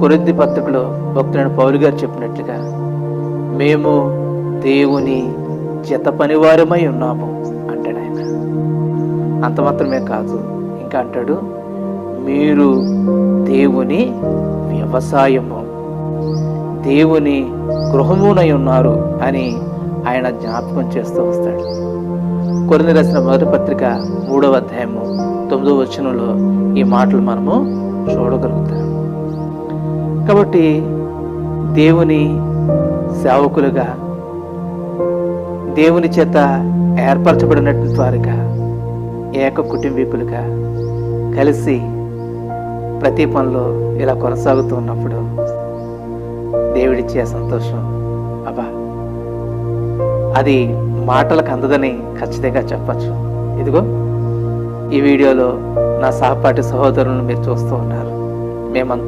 కొరింథీ పత్రికలో భక్తుడైన పౌలు గారు చెప్పినట్లుగా మేము దేవుని జత పనివారమై ఉన్నాము అంటాడు ఆయన. అంత మాత్రమే కాదు, ఇంకా అంటాడు మీరు దేవుని వ్యవసాయము, దేవుని గృహమునై ఉన్నారు అని ఆయన జ్ఞాపకం చేస్తూ వస్తాడు. కొరింథీ రాసిన మొదటి పత్రిక 3వ అధ్యాయము 9వ వచనంలో ఈ మాటలు మనము చూడగలుగుతాం. కాబట్టి దేవుని సేవకులుగా, దేవుని చేత ఏర్పరచబడినటువంటి వారుగా, ఏక కుటుంబీకులుగా కలిసి ప్రతి పనిలో ఇలా కొనసాగుతూ ఉన్నప్పుడు దేవుడిచ్చే సంతోషం అబ్బా అది మాటలకు అందదని ఖచ్చితంగా చెప్పచ్చు. ఇదిగో ఈ వీడియోలో నా సహపాఠి సహోదరులను మీరు చూస్తూ ఉన్నారు. మేమంతా